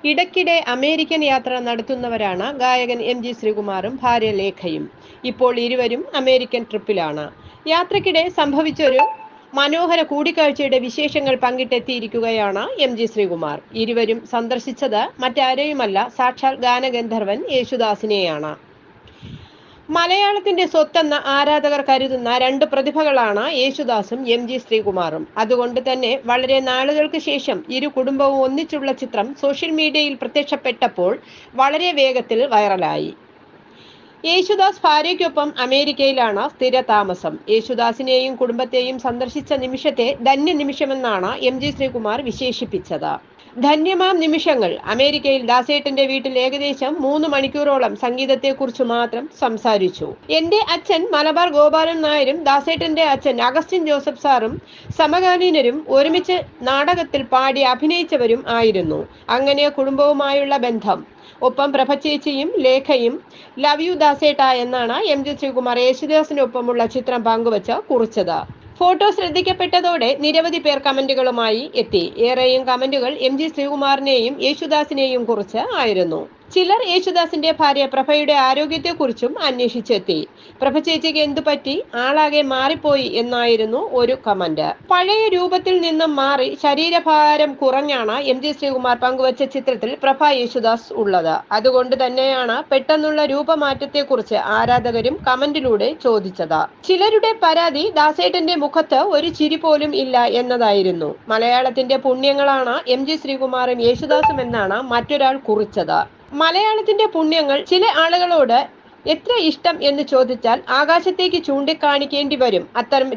ഇടയ്ക്കിടെ അമേരിക്കൻ യാത്ര നടത്തുന്നവരാണ് ഗായകൻ എം.ജി. ശ്രീകുമാറും ഭാര്യ ലേഖയും. ഇപ്പോൾ ഇരുവരും അമേരിക്കൻ ട്രിപ്പിലാണ്. യാത്രയ്ക്കിടെ സംഭവിച്ചൊരു മനോഹര കൂടിക്കാഴ്ചയുടെ വിശേഷങ്ങൾ പങ്കിട്ടെത്തിയിരിക്കുകയാണ് എം.ജി. ശ്രീകുമാർ. ഇരുവരും സന്ദർശിച്ചത് മറ്റാരെയുമല്ല, സാക്ഷാൽ ഗാനഗന്ധർവൻ യേശുദാസിനെയാണ്. മലയാളത്തിന്റെ സ്വത്തെന്ന ആരാധകർ കരുതുന്ന രണ്ട് പ്രതിഭകളാണ് യേശുദാസും എം.ജി. ശ്രീകുമാറും. അതുകൊണ്ട് തന്നെ വളരെ നാളുകൾക്ക് ശേഷം ഇരു കുടുംബവും ഒന്നിച്ചുള്ള ചിത്രം സോഷ്യൽ മീഡിയയിൽ പ്രത്യക്ഷപ്പെട്ടപ്പോൾ വളരെ വേഗത്തിൽ വൈറലായി. യേശുദാസ് ഭാര്യയ്ക്കൊപ്പം അമേരിക്കയിലാണ് സ്ഥിര താമസം. യേശുദാസിനെയും കുടുംബത്തെയും സന്ദർശിച്ച നിമിഷത്തെ ധന്യ നിമിഷമെന്നാണ് എം.ജി. ശ്രീകുമാർ വിശേഷിപ്പിച്ചത്. ധന്യമാം നിമിഷങ്ങൾ. അമേരിക്കയിൽ ദാസേട്ടന്റെ വീട്ടിൽ ഏകദേശം 3 മണിക്കൂറോളം സംഗീതത്തെക്കുറിച്ച് മാത്രം സംസാരിച്ചു. എന്റെ അച്ഛൻ മലബാർ ഗോപാലൻ നായരും ദാസേട്ടന്റെ അച്ഛൻ അഗസ്റ്റിൻ ജോസഫ് സാറും സമകാലീനരും, ഒരുമിച്ച് നാടകത്തിൽ പാടി അഭിനയിച്ചവരും ആയിരുന്നു. അങ്ങനെ കുടുംബവുമായുള്ള ബന്ധം. ഒപ്പം പ്രഭചേച്ചിയും ലേഖയും ലവ് യു ദാസേട്ട എന്നാണ് എം.ജി. ശ്രീകുമാർ യേശുദാസിനൊപ്പമുള്ള ചിത്രം പങ്കുവച്ച് കുറിച്ചത്. ഫോട്ടോ ശ്രദ്ധിക്കപ്പെട്ടതോടെ നിരവധി പേർ കമന്റുകളുമായി എത്തി. ഏറെയും കമന്റുകൾ എം.ജി. ശ്രീകുമാറിനെയും യേശുദാസിനെയും കുറിച്ച് ആയിരുന്നു. ചിലർ യേശുദാസിന്റെ ഭാര്യ പ്രഭയുടെ ആരോഗ്യത്തെക്കുറിച്ചും അന്വേഷിച്ചെത്തി. പ്രഭ ചേച്ചിക്ക് എന്തു പറ്റി, ആളാകെ മാറിപ്പോയി എന്നായിരുന്നു ഒരു കമന്റ്. പഴയ രൂപത്തിൽ നിന്നും മാറി ശരീരഭാരം കുറഞ്ഞാണ് എം.ജി. ശ്രീകുമാർ പങ്കുവച്ച ചിത്രത്തിൽ പ്രഭ യേശുദാസ് ഉള്ളത്. അതുകൊണ്ട് തന്നെയാണ് പെട്ടെന്നുള്ള രൂപമാറ്റത്തെക്കുറിച്ച് ആരാധകരും കമന്റിലൂടെ ചോദിച്ചത്. ചിലരുടെ പരാതി ദാസേട്ടന്റെ മുഖത്ത് ഒരു ചിരി പോലും ഇല്ല എന്നതായിരുന്നു. മലയാളത്തിന്റെ പുണ്യങ്ങളാണ് എം.ജി. ശ്രീകുമാറും യേശുദാസും എന്നാണ് മറ്റൊരാൾ കുറിച്ചത്. മലയാളത്തിന്റെ പുണ്യങ്ങൾ ചില ആളുകളോട് എത്ര ഇഷ്ടം എന്ന് ചോദിച്ചാൽ ആകാശത്തേക്ക് ചൂണ്ടിക്കാണിക്കേണ്ടി വരും അത്തരം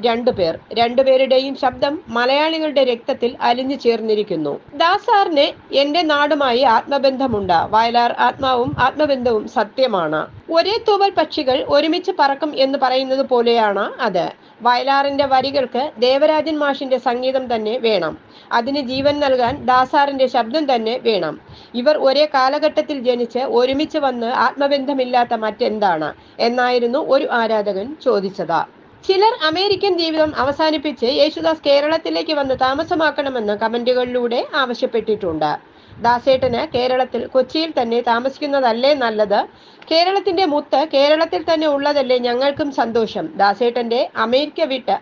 രണ്ടുപേരുടെയും ശബ്ദം മലയാളികളുടെ രക്തത്തിൽ അലിഞ്ഞു ചേർന്നിരിക്കുന്നു. ദാസാറിന് എന്റെ നാടുമായി ആത്മബന്ധമുണ്ട്. വയലാർ ആത്മാവും ആത്മബന്ധവും സത്യമാണ്. ഒരേ തൂവൽ പക്ഷികൾ ഒരുമിച്ച് പറക്കും എന്ന് പറയുന്നത് പോലെയാണ് അത്. വയലാറിന്റെ വരികൾക്ക് ദേവരാജൻ മാഷിന്റെ സംഗീതം തന്നെ വേണം. അതിന് ജീവൻ നൽകാൻ ദാസാറിന്റെ ശബ്ദം തന്നെ വേണം. ഇവർ ഒരേ കാലഘട്ടത്തിൽ ജനിച്ച് ഒരുമിച്ച് വന്ന് ആത്മബന്ധമില്ലാത്ത മറ്റെന്താണ് എന്നായിരുന്നു ഒരു ആരാധകൻ ചോദിച്ചത്. ചിലർ അമേരിക്കൻ ജീവിതം അവസാനിപ്പിച്ച് യേശുദാസ് കേരളത്തിലേക്ക് വന്ന് താമസമാക്കണമെന്ന് കമന്റുകളിലൂടെ ആവശ്യപ്പെട്ടിട്ടുണ്ട്. ദാസേട്ടന് കേരളത്തിൽ കൊച്ചിയിൽ തന്നെ താമസിക്കുന്നതല്ലേ നല്ലത്? കേരളത്തിന്റെ മുത്ത് കേരളത്തിൽ തന്നെ ഉള്ളതല്ലേ ഞങ്ങൾക്കും സന്തോഷം. ദാസേട്ടന്റെ അമേരിക്ക വിട്ട്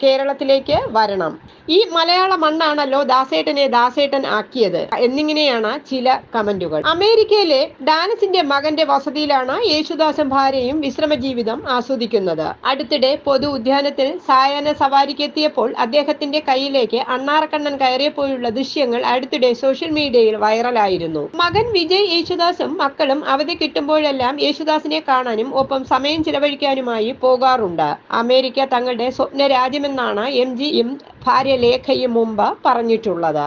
കേരളത്തിലേക്ക് വരണം. ഈ മലയാള മണ്ണാണല്ലോ ദാസേട്ടനെ ദാസേട്ടൻ ആക്കിയത് എന്നിങ്ങനെയാണ് ചില കമന്റുകൾ. അമേരിക്കയിലെ ഡാനസിന്റെ മകന്റെ വസതിയിലാണ് യേശുദാസും ഭാര്യയും വിശ്രമ ജീവിതം ആസ്വദിക്കുന്നത്. അടുത്തിടെ പൊതു ഉദ്യാനത്തിൽ സായാഹ്ന സവാരിക്ക് എത്തിയപ്പോൾ അദ്ദേഹത്തിന്റെ കയ്യിലേക്ക് അണ്ണാറക്കണ്ണൻ കയറിയപ്പോഴുള്ള ദൃശ്യങ്ങൾ അടുത്തിടെ സോഷ്യൽ മീഡിയയിൽ വൈറലായിരുന്നു. മകൻ വിജയ് യേശുദാസും മക്കളും അവധി കിട്ടുമ്പോഴെല്ലാം യേശുദാസിനെ കാണാനും ഒപ്പം സമയം ചിലവഴിക്കാനുമായി പോകാറുണ്ട്. അമേരിക്ക തങ്ങളുടെ സ്വപ്ന രാജ്യമെന്നാണ് എം.ജിയും ഭാര്യ ലേഖയും മുമ്പ് പറഞ്ഞിട്ടുള്ളത്.